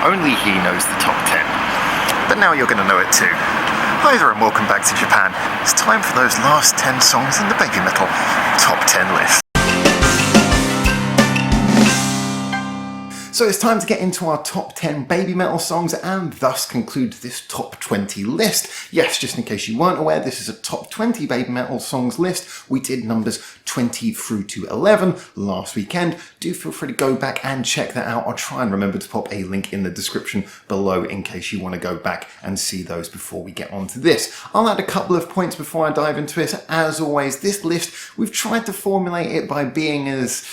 Only he knows the top 10. But now you're going to know it too. Hi there and welcome back to Japan. It's time for those last 10 songs in the Baby Metal Top 10 list. So it's time to get into our top 10 Baby Metal songs and thus conclude this top 20 list. Yes, just in case you weren't aware, this is a top 20 Baby Metal songs list. We did numbers 20 through to 11 last weekend. Do feel free to go back and check that out. I'll try and remember to pop a link in the description below in case you want to go back and see those before we get on to this. I'll add a couple of points before I dive into it. As always, this list, we've tried to formulate it by being as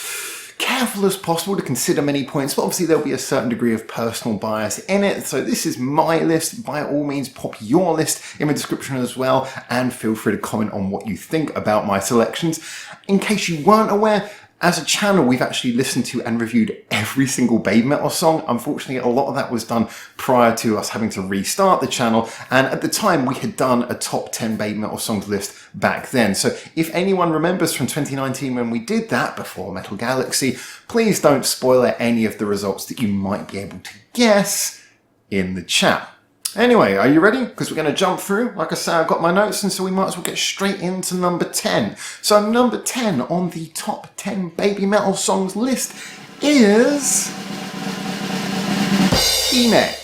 careful as possible to consider many points, but obviously there'll be a certain degree of personal bias in it. So this is my list. By all means, pop your list in the description as well, and feel free to comment on what you think about my selections. In case you weren't aware, as a channel, we've actually listened to and reviewed every single Baby Metal song. Unfortunately, a lot of that was done prior to us having to restart the channel, and at the time we had done a top 10 Baby Metal songs list back then. So if anyone remembers from 2019 when we did that before Metal Galaxy, please don't spoil any of the results that you might be able to guess in the chat. Anyway, are you ready? Because we're going to jump through. Like I say, I've got my notes, and so we might as well get straight into number 10. So number 10 on the top 10 Baby Metal songs list is Hime.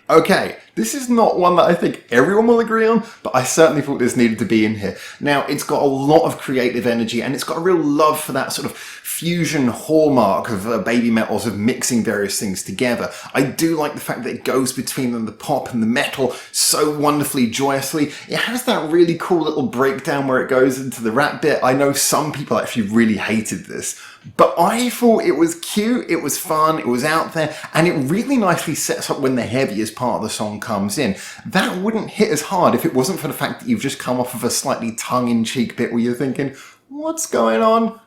Okay, this is not one that I think everyone will agree on, but I certainly thought this needed to be in here. Now, it's got a lot of creative energy, and it's got a real love for that sort of fusion hallmark of Baby Metals, of mixing various things together. I do like the fact that it goes between them, the pop and the metal, so wonderfully joyously. It has that really cool little breakdown where it goes into the rap bit. I know some people actually really hated this, but I thought it was cute, it was fun, it was out there, and it really nicely sets up when the heaviest part of the song comes in. That wouldn't hit as hard if it wasn't for the fact that you've just come off of a slightly tongue-in-cheek bit where you're thinking, what's going on?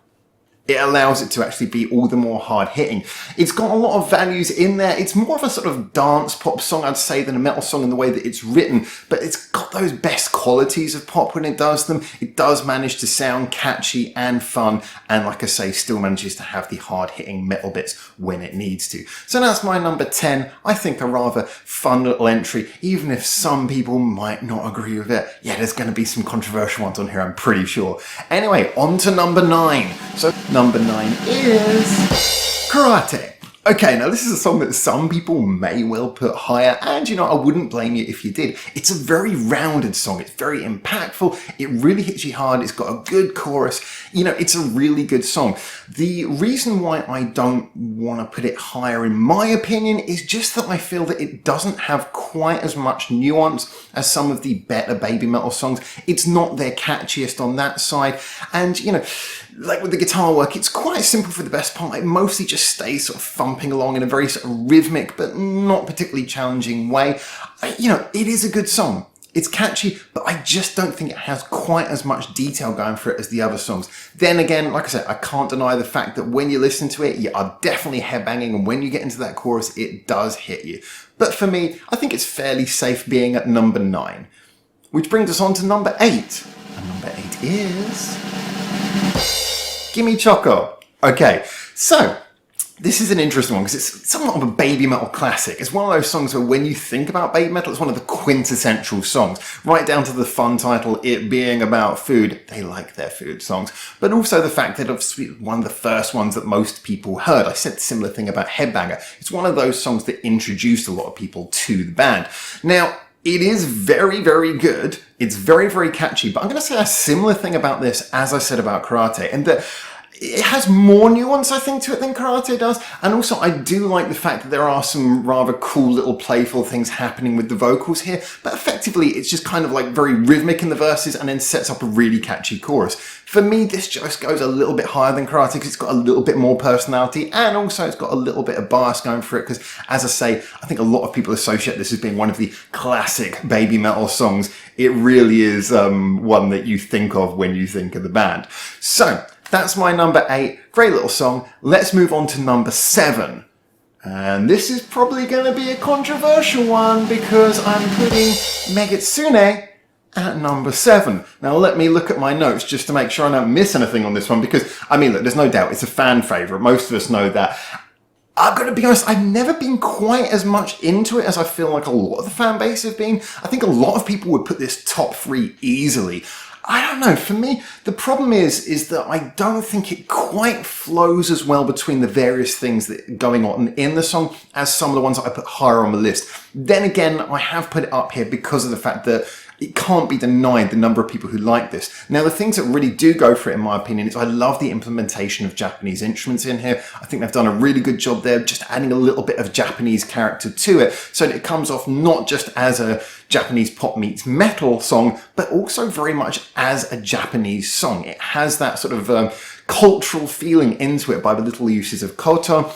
It allows it to actually be all the more hard-hitting. It's got a lot of values in there. It's more of a sort of dance pop song, I'd say, than a metal song in the way that it's written, but it's got those best qualities of pop when it does them. It does manage to sound catchy and fun, and like I say, still manages to have the hard-hitting metal bits when it needs to. So that's my number 10. I think a rather fun little entry, even if some people might not agree with it. Yeah, there's going to be some controversial ones on here, I'm pretty sure. Anyway, on to number 9. So number 9 is Karate. Okay, now this is a song that some people may well put higher, and you know, I wouldn't blame you if you did. It's a very rounded song, it's very impactful, it really hits you hard, it's got a good chorus, you know, it's a really good song. The reason why I don't want to put it higher, in my opinion, is just that I feel that it doesn't have quite as much nuance as some of the better Baby Metal songs. It's not their catchiest on that side, and you know, like with the guitar work, it's quite simple for the best part. It mostly just stays sort of thumping along in a very sort of rhythmic but not particularly challenging way. You know, it is a good song. It's catchy, but I just don't think it has quite as much detail going for it as the other songs. Then again, like I said, I can't deny the fact that when you listen to it, you are definitely headbanging, and when you get into that chorus, it does hit you. But for me, I think it's fairly safe being at number 9. Which brings us on to number 8. And number 8 is Gimme Choco. Okay, so this is an interesting one because it's somewhat of a Baby Metal classic. It's one of those songs where when you think about Baby Metal, it's one of the quintessential songs, right down to the fun title, it being about food. They like their food songs, but also the fact that it's one of the first ones that most people heard. I said a similar thing about Headbanger. It's one of those songs that introduced a lot of people to the band. Now, it is very, very good. It's very, very catchy, but I'm going to say a similar thing about this as I said about Karate, and that it has more nuance, I think, to it than Karate does. And also, I do like the fact that there are some rather cool little playful things happening with the vocals here. But effectively, it's just kind of like very rhythmic in the verses and then sets up a really catchy chorus. For me, this just goes a little bit higher than Karate because it's got a little bit more personality, and also it's got a little bit of bias going for it because, as I say, I think a lot of people associate this as being one of the classic Baby Metal songs. It really is one that you think of when you think of the band. So that's my number 8. Great little song. Let's move on to number 7. And this is probably going to be a controversial one because I'm putting Megitsune at number 7. Now let me look at my notes just to make sure I don't miss anything on this one because, I mean, look, there's no doubt it's a fan favourite. Most of us know that. I've got to be honest, I've never been quite as much into it as I feel like a lot of the fan base have been. I think a lot of people would put this top 3 easily. I don't know, for me, the problem is that I don't think it quite flows as well between the various things that are going on in the song as some of the ones that I put higher on the list. Then again, I have put it up here because of the fact that it can't be denied the number of people who like this. Now, the things that really do go for it, in my opinion, is I love the implementation of Japanese instruments in here. I think they've done a really good job there, just adding a little bit of Japanese character to it, so that it comes off not just as a Japanese pop meets metal song, but also very much as a Japanese song. It has that sort of cultural feeling into it by the little uses of koto.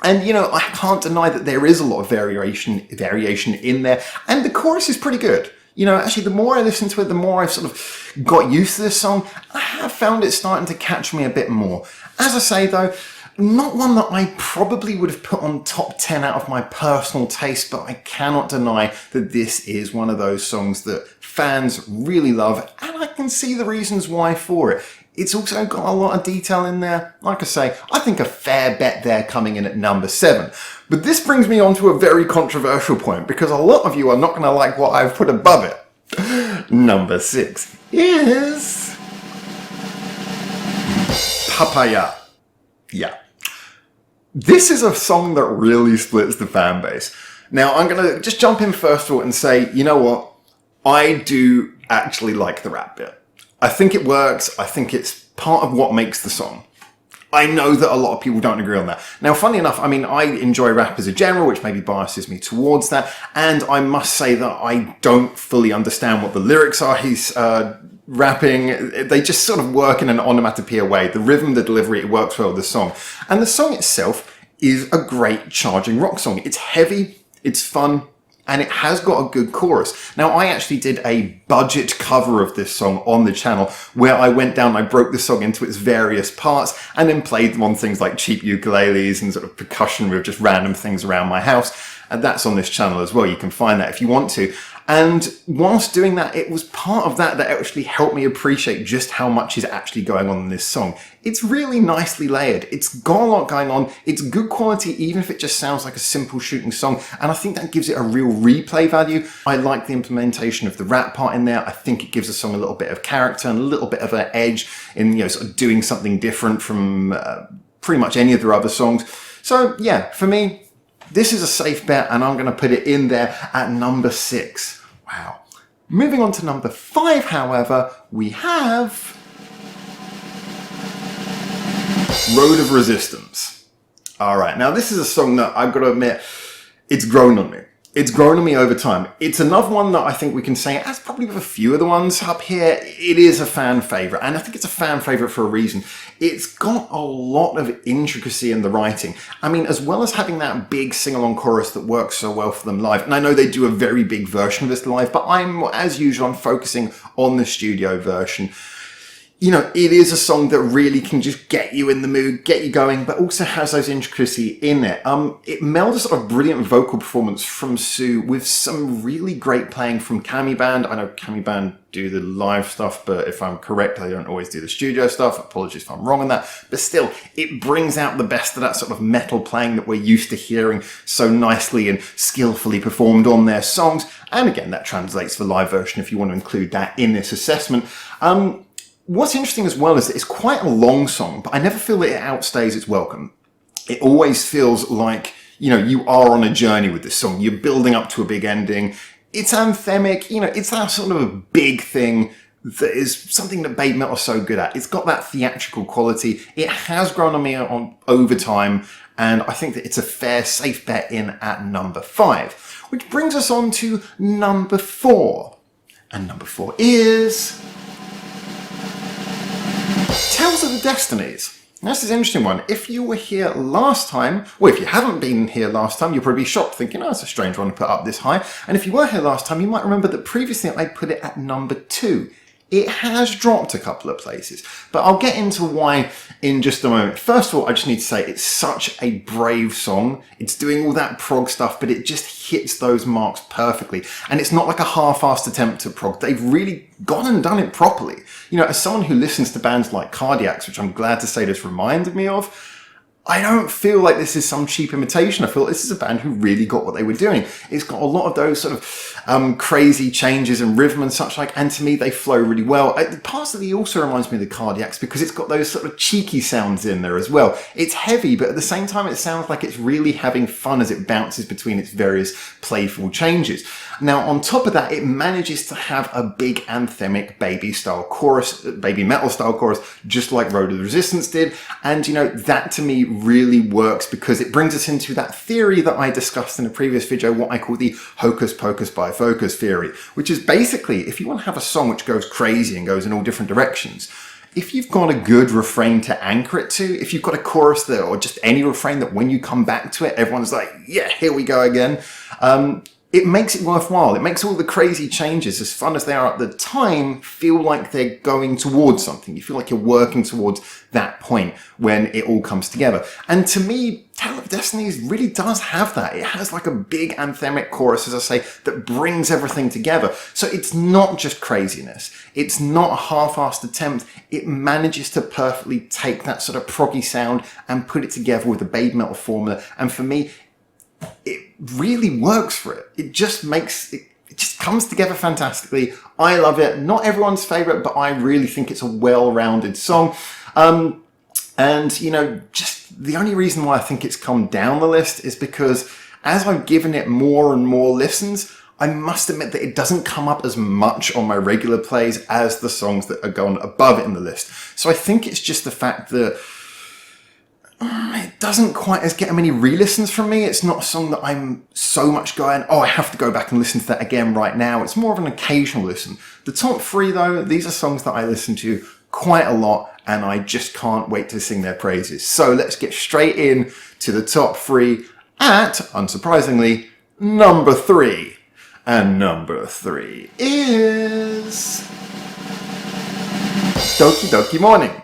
And, you know, I can't deny that there is a lot of variation in there, and the chorus is pretty good. You know, actually, the more I listen to it, the more I've sort of got used to this song. I have found it starting to catch me a bit more. As I say, though, not one that I probably would have put on top 10 out of my personal taste, but I cannot deny that this is one of those songs that fans really love, and I can see the reasons why for it. It's also got a lot of detail in there. Like I say, I think a fair bet there coming in at number 7. But this brings me on to a very controversial point, because a lot of you are not going to like what I've put above it. Number 6 is Papaya. Yeah. This is a song that really splits the fan base. Now, I'm going to just jump in first of all and say, you know what? I do actually like the rap bit. I think it works. I think it's part of what makes the song. I know that a lot of people don't agree on that. Now, funny enough, I mean, I enjoy rap as a general, which maybe biases me towards that. And I must say that I don't fully understand what the lyrics are he's rapping. They just sort of work in an onomatopoeia way. The rhythm, the delivery, it works well with the song. And the song itself is a great charging rock song. It's heavy, it's fun, and it has got a good chorus. Now, I actually did a budget cover of this song on the channel where I went down and I broke the song into its various parts and then played them on things like cheap ukuleles and sort of percussion with just random things around my house. And that's on this channel as well. You can find that if you want to. And whilst doing that, it was part of that that actually helped me appreciate just how much is actually going on in this song. It's really nicely layered. It's got a lot going on. It's good quality, even if it just sounds like a simple shooting song. And I think that gives it a real replay value. I like the implementation of the rap part in there. I think it gives the song a little bit of character and a little bit of an edge in, you know, sort of doing something different from pretty much any of their other songs. So yeah, for me, this is a safe bet, and I'm going to put it in there at number 6. Wow. Moving on to number 5, however, we have Road of Resistance. All right. Now, this is a song that I've got to admit, it's grown on me. It's grown on me over time. It's another one that I think we can say, as probably with a few of the ones up here, it is a fan favourite. And I think it's a fan favourite for a reason. It's got a lot of intricacy in the writing. I mean, as well as having that big sing-along chorus that works so well for them live. And I know they do a very big version of this live, but as usual, I'm focusing on the studio version. You know, it is a song that really can just get you in the mood, get you going, but also has those intricacy in it. It melds a sort of brilliant vocal performance from Sue with some really great playing from Kami Band. I know Kami Band do the live stuff, but if I'm correct, they don't always do the studio stuff. Apologies if I'm wrong on that. But still, it brings out the best of that sort of metal playing that we're used to hearing so nicely and skillfully performed on their songs. And again, that translates to the live version if you want to include that in this assessment. What's interesting as well is that it's quite a long song, but I never feel that it outstays its welcome. It always feels like, you know, you are on a journey with this song. You're building up to a big ending. It's anthemic, you know, it's that sort of a big thing that is something that BABYMETAL are so good at. It's got that theatrical quality. It has grown on me over time, and I think that it's a fair, safe bet in at number 5, which brings us on to number 4. And number 4 is Tales of the Destinies. Now, this is an interesting one. If you were here last time, well, if you haven't been here last time, you'll probably be shocked thinking, oh, it's a strange one to put up this high. And if you were here last time, you might remember that previously I put it at number 2. It has dropped a couple of places, but I'll get into why in just a moment. First of all, I just need to say it's such a brave song. It's doing all that prog stuff, but it just hits those marks perfectly. And it's not like a half-assed attempt at prog. They've really gone and done it properly. You know, as someone who listens to bands like Cardiacs, which I'm glad to say this reminded me of, I don't feel like this is some cheap imitation. I feel like this is a band who really got what they were doing. It's got a lot of those sort of crazy changes in rhythm and such like, and to me they flow really well. Parts of it also reminds me of the Cardiacs because it's got those sort of cheeky sounds in there as well. It's heavy, but at the same time it sounds like it's really having fun as it bounces between its various playful changes. Now on top of that, it manages to have a big anthemic baby-style chorus, baby metal-style chorus, just like Road to the Resistance did, and you know, that to me really works because it brings us into that theory that I discussed in a previous video, what I call the hocus pocus bifocus theory, which is basically if you want to have a song which goes crazy and goes in all different directions, if you've got a good refrain to anchor it to, if you've got a chorus that, or just any refrain that when you come back to it, everyone's like, yeah, here we go again, it makes it worthwhile. It makes all the crazy changes, as fun as they are at the time, feel like they're going towards something. You feel like you're working towards that point when it all comes together. And to me, Tale of Destinies really does have that. It has like a big anthemic chorus, as I say, that brings everything together. So it's not just craziness. It's not a half-assed attempt. It manages to perfectly take that sort of proggy sound and put it together with the baby metal formula. And for me, it really works for it. It just makes it just comes together fantastically. I love it. Not everyone's favorite, but I really think it's a well-rounded song. And you know, just the only reason why I think it's come down the list is because as I've given it more and more listens, I must admit that it doesn't come up as much on my regular plays as the songs that are going above it in the list. So I think it's just the fact that it doesn't quite as get many re-listens from me. It's not a song that I'm so much going, oh, I have to go back and listen to that again right now. It's more of an occasional listen. The top three, though, these are songs that I listen to quite a lot, and I just can't wait to sing their praises. So let's get straight in to the top three at, unsurprisingly, number 3. And number 3 is Doki Doki Morning.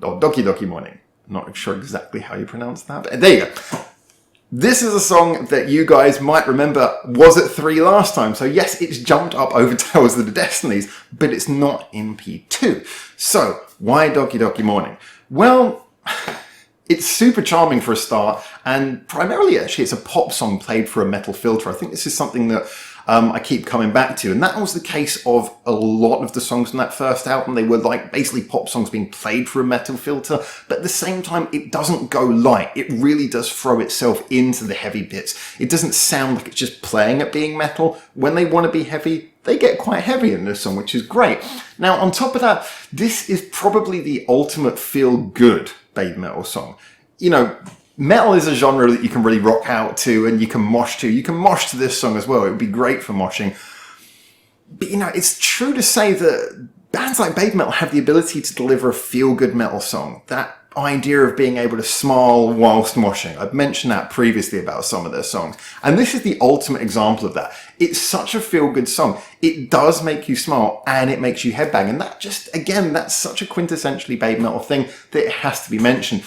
Or Doki Doki Morning. Not sure exactly how you pronounce that, but there you go. This is a song that you guys might remember was at 3 last time. So yes, it's jumped up over Tales of the Destinies, but it's not in P2. So why Doki Doki Morning? Well, it's super charming for a start, and primarily actually it's a pop song played through a metal filter. I think this is something that I keep coming back to, and that was the case of a lot of the songs on that first album. They were like basically pop songs being played through a metal filter, but at the same time it doesn't go light. It really does throw itself into the heavy bits. It doesn't sound like it's just playing at being metal. When they want to be heavy, they get quite heavy in this song, which is great. Now on top of that, this is probably the ultimate feel-good baby metal song. You know, metal is a genre that you can really rock out to and you can mosh to. You can mosh to this song as well. It would be great for moshing. But, you know, it's true to say that bands like baby metal have the ability to deliver a feel-good metal song. That idea of being able to smile whilst moshing. I've mentioned that previously about some of their songs. And this is the ultimate example of that. It's such a feel-good song. It does make you smile and it makes you headbang. And that just, again, that's such a quintessentially baby metal thing that it has to be mentioned.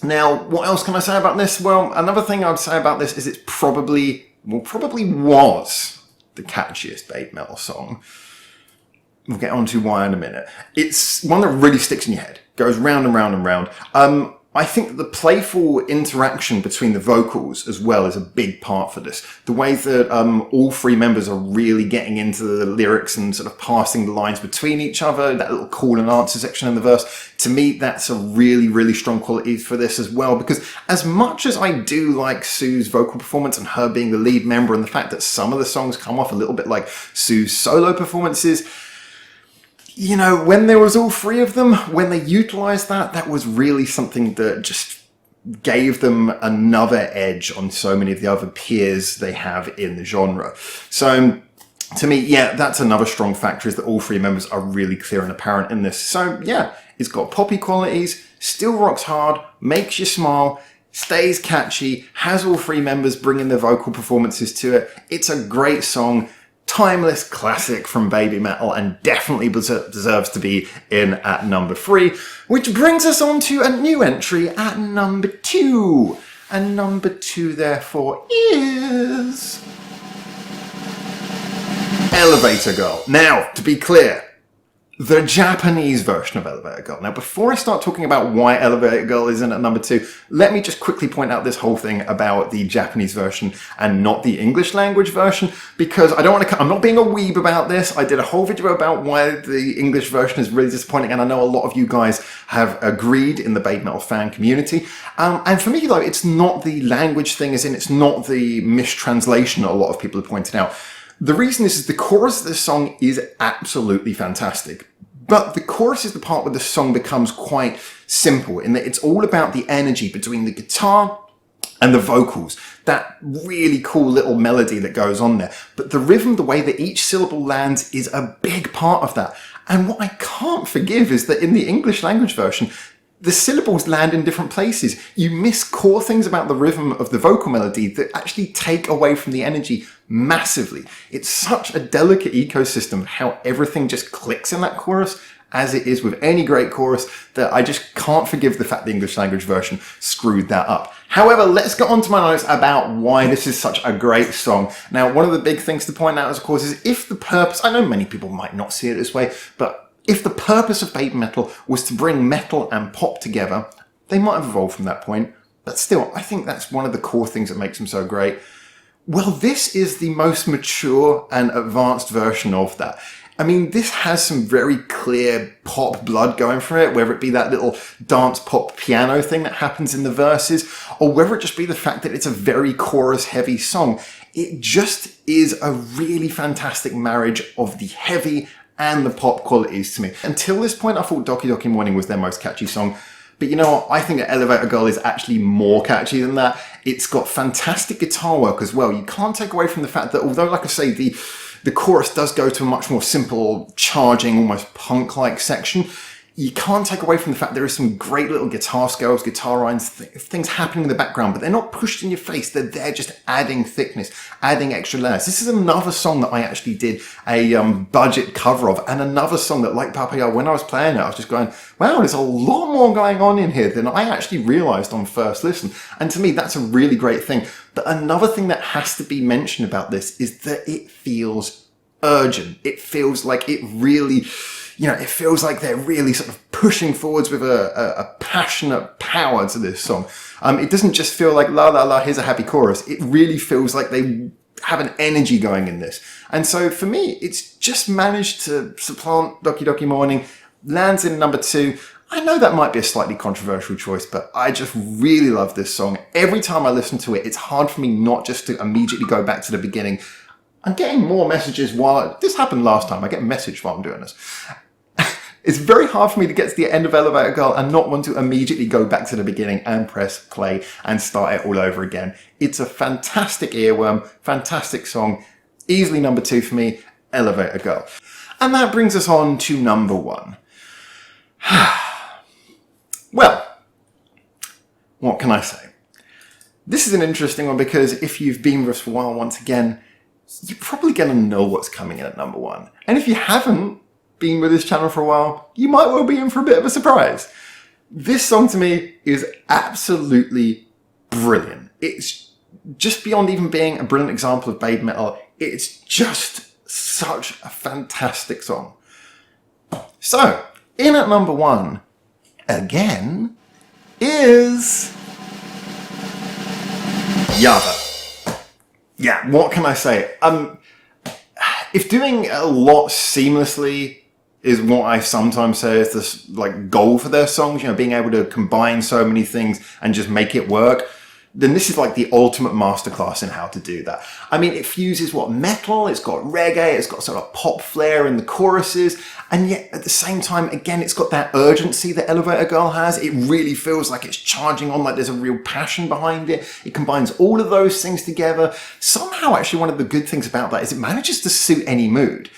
Now, what else can I say about this? Well, another thing I would say about this is it's probably was the catchiest baby metal song. We'll get on to why in a minute. It's one that really sticks in your head. Goes round and round and round. I think that the playful interaction between the vocals as well is a big part for this. The way that all 3 members are really getting into the lyrics and sort of passing the lines between each other, that little call and answer section in the verse, to me that's a really, really strong quality for this as well, because as much as I do like Sue's vocal performance and her being the lead member and the fact that some of the songs come off a little bit like Sue's solo performances, you know, when there was all 3 of them, when they utilised that, that was really something that just gave them another edge on so many of the other peers they have in the genre. So to me, yeah, that's another strong factor, is that all 3 members are really clear and apparent in this. So yeah, it's got poppy qualities, still rocks hard, makes you smile, stays catchy, has all 3 members bringing their vocal performances to it. It's a great song. Timeless classic from baby metal, and definitely deserves to be in at number 3, which brings us on to a new entry at number 2. And number 2 therefore is Elevator Girl. Now, to be clear, the Japanese version of Elevator Girl. Now, before I start talking about why Elevator Girl isn't at number 2, let me just quickly point out this whole thing about the Japanese version and not the English language version, because I don't want to, I'm not being a weeb about this. I did a whole video about why the English version is really disappointing, and I know a lot of you guys have agreed in the BABYMETAL fan community. And for me, though, it's not the language thing, as in it's not the mistranslation that a lot of people have pointed out. The reason is the chorus of this song is absolutely fantastic. But the chorus is the part where the song becomes quite simple, in that it's all about the energy between the guitar and the vocals. That really cool little melody that goes on there. But the rhythm, the way that each syllable lands, is a big part of that. And what I can't forgive is that in the English language version, the syllables land in different places. You miss core things about the rhythm of the vocal melody that actually take away from the energy massively. It's such a delicate ecosystem how everything just clicks in that chorus, as it is with any great chorus, that I just can't forgive the fact the English language version screwed that up. However, let's get on to my notes about why this is such a great song. Now, one of the big things to point out, of course, is if the purpose, I know many people might not see it this way, but if the purpose of BABYMETAL was to bring metal and pop together, they might have evolved from that point. But still, I think that's one of the core things that makes them so great. Well, this is the most mature and advanced version of that. I mean, this has some very clear pop blood going for it, whether it be that little dance pop piano thing that happens in the verses, or whether it just be the fact that it's a very chorus heavy song. It just is a really fantastic marriage of the heavy and the pop qualities to me. Until this point, I thought Doki Doki Morning was their most catchy song. But you know what? I think that Elevator Girl is actually more catchy than that. It's got fantastic guitar work as well. You can't take away from the fact that although, like I say, the chorus does go to a much more simple, charging, almost punk-like section, you can't take away from the fact there is some great little guitar scales, guitar lines, things happening in the background, but they're not pushed in your face. They're there just adding thickness, adding extra layers. This is another song that I actually did a budget cover of, and another song that, like Papaya, when I was playing it, I was just going, wow, there's a lot more going on in here than I actually realized on first listen. And to me, that's a really great thing. But another thing that has to be mentioned about this is that it feels urgent. It feels like it really, you know, it feels like they're really sort of pushing forwards with a passionate power to this song. It doesn't just feel like la la la, here's a happy chorus. It really feels like they have an energy going in this. And so for me, it's just managed to supplant Doki Doki Morning, lands in number 2. I know that might be a slightly controversial choice, but I just really love this song. Every time I listen to it, it's hard for me not just to immediately go back to the beginning. I'm getting more messages while this happened last time. I get a message while I'm doing this. It's very hard for me to get to the end of Elevator Girl and not want to immediately go back to the beginning and press play and start it all over again. It's a fantastic earworm, fantastic song. Easily number 2 for me, Elevator Girl. And that brings us on to number 1. Well, what can I say? This is an interesting one because if you've been with us for a while, once again, you're probably going to know what's coming in at number 1. And if you haven't been with this channel for a while, you might well be in for a bit of a surprise. This song to me is absolutely brilliant. It's just beyond even being a brilliant example of BABYMETAL. It's just such a fantastic song. So, in at number 1, again, is Yava. Yeah, what can I say? If doing a lot seamlessly is what I sometimes say is this like goal for their songs, you know, being able to combine so many things and just make it work, then this is like the ultimate masterclass in how to do that. I mean, it fuses what metal, it's got reggae, it's got sort of pop flair in the choruses, and yet at the same time, again, it's got that urgency that Elevator Girl has. It really feels like it's charging on, like there's a real passion behind it. It combines all of those things together. Somehow, actually, one of the good things about that is it manages to suit any mood.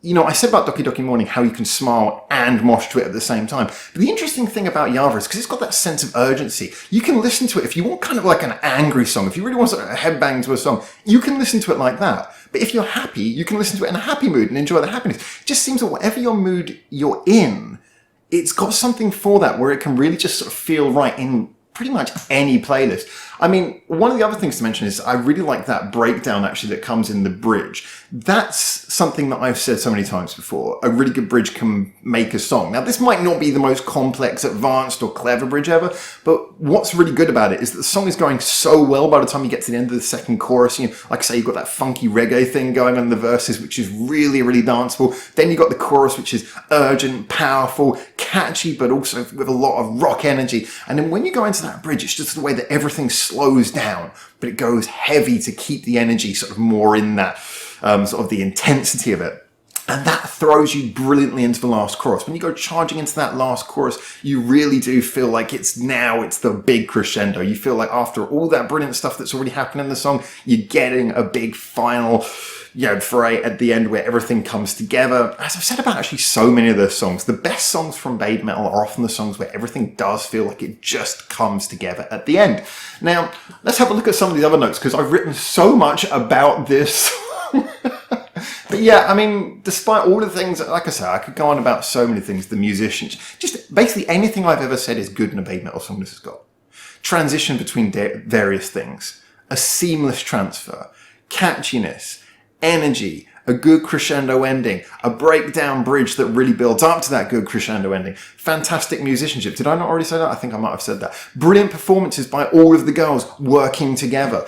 You know, I said about Doki Doki Morning how you can smile and mosh to it at the same time. But the interesting thing about Yava is because it's got that sense of urgency. You can listen to it if you want kind of like an angry song. If you really want sort of a headbang to a song, you can listen to it like that. But if you're happy, you can listen to it in a happy mood and enjoy the happiness. It just seems that whatever your mood you're in, it's got something for that where it can really just sort of feel right in pretty much any playlist. I mean, one of the other things to mention is I really like that breakdown actually that comes in the bridge. That's something that I've said so many times before. A really good bridge can make a song. Now, this might not be the most complex, advanced, or clever bridge ever, but what's really good about it is that the song is going so well by the time you get to the end of the second chorus. You know, like I say, you've got that funky reggae thing going on in the verses, which is really, really danceable. Then you've got the chorus, which is urgent, powerful, catchy, but also with a lot of rock energy. And then when you go into that bridge, it's just the way that everything slows down, but it goes heavy to keep the energy sort of more in that sort of the intensity of it. And that throws you brilliantly into the last chorus. When you go charging into that last chorus, you really do feel like it's the big crescendo. You feel like after all that brilliant stuff that's already happened in the song, you're getting a big final fray at the end where everything comes together. As I've said about actually so many of those songs, the best songs from Babymetal are often the songs where everything does feel like it just comes together at the end. Now, let's have a look at some of these other notes, because I've written so much about this. But yeah, I mean, despite all the things, like I say, I could go on about so many things, the musicians, just basically anything I've ever said is good in a Babymetal song this has got. Transition between various things, a seamless transfer, catchiness, energy, a good crescendo ending, a breakdown bridge that really builds up to that good crescendo ending, fantastic musicianship. Did I not already say that? I think I might have said that. Brilliant performances by all of the girls working together.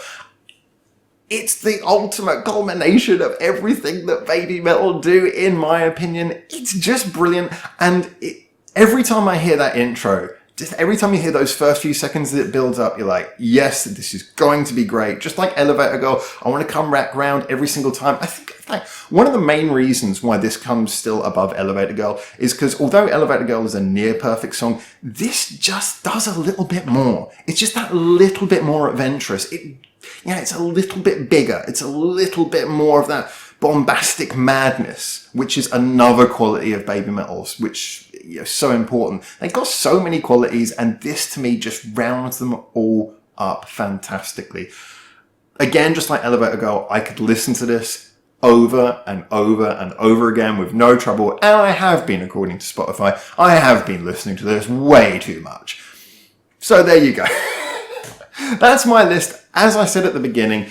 It's the ultimate culmination of everything that Babymetal do, in my opinion. It's just brilliant. And every time I hear that intro, just every time you hear those first few seconds that it builds up, you're like, yes, this is going to be great. Just like Elevator Girl, I want to come back round every single time. I think one of the main reasons why this comes still above Elevator Girl is because although Elevator Girl is a near perfect song, this just does a little bit more. It's just that little bit more adventurous. It's a little bit bigger. It's a little bit more of that bombastic madness, which is another quality of Babymetal's, which is so important. They've got so many qualities, and this to me just rounds them all up fantastically. Again, just like Elevator Girl, I could listen to this over and over and over again with no trouble, and I have been, according to Spotify, I have been listening to this way too much. So there you go. That's my list. As I said at the beginning,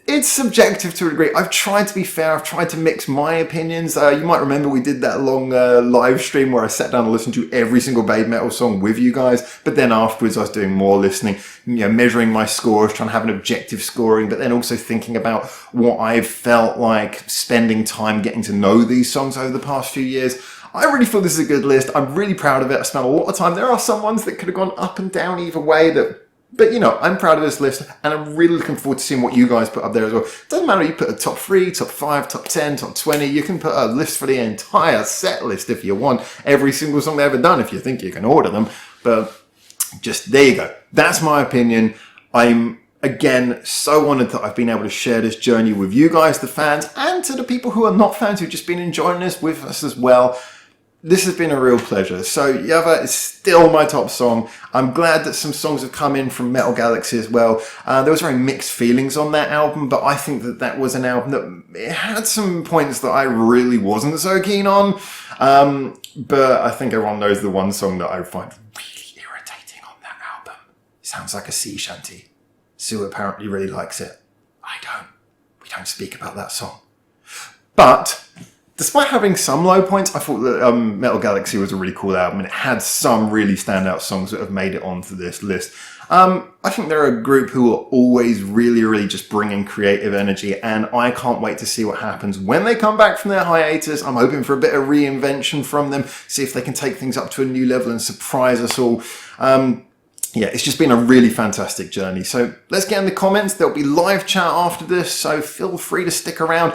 it's subjective to a degree. I've tried to be fair. I've tried to mix my opinions. You might remember we did that long live stream where I sat down and listened to every single Babymetal song with you guys. But then afterwards I was doing more listening, measuring my scores, trying to have an objective scoring, but then also thinking about what I've felt like spending time getting to know these songs over the past few years. I really feel this is a good list. I'm really proud of it. I spent a lot of time. There are some ones that could have gone up and down either way but I'm proud of this list, and I'm really looking forward to seeing what you guys put up there as well. It doesn't matter if you put a top 3, top 5, top 10, top 20. You can put a list for the entire set list if you want. Every single song they've ever done, if you think you can order them. But just, there you go. That's my opinion. I'm, again, so honoured that I've been able to share this journey with you guys, the fans, and to the people who are not fans who've just been enjoying this with us as well. This has been a real pleasure. So Yava is still my top song. I'm glad that some songs have come in from Metal Galaxy as well. There was very mixed feelings on that album, but I think that was an album that it had some points that I really wasn't so keen on. But I think everyone knows the one song that I find really irritating on that album. It sounds like a sea shanty. Sue apparently really likes it. I don't. We don't speak about that song. But despite having some low points, I thought that Metal Galaxy was a really cool album, and it had some really standout songs that have made it onto this list. I think they're a group who are always really, really just bringing creative energy, and I can't wait to see what happens when they come back from their hiatus. I'm hoping for a bit of reinvention from them, see if they can take things up to a new level and surprise us all. Yeah, it's just been a really fantastic journey. So let's get in the comments. There'll be live chat after this, so feel free to stick around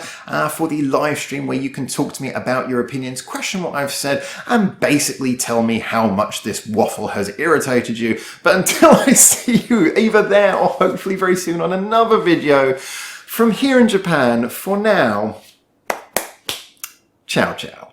for the live stream where you can talk to me about your opinions, question what I've said, and basically tell me how much this waffle has irritated you. But until I see you either there or hopefully very soon on another video from here in Japan, for now, ciao ciao.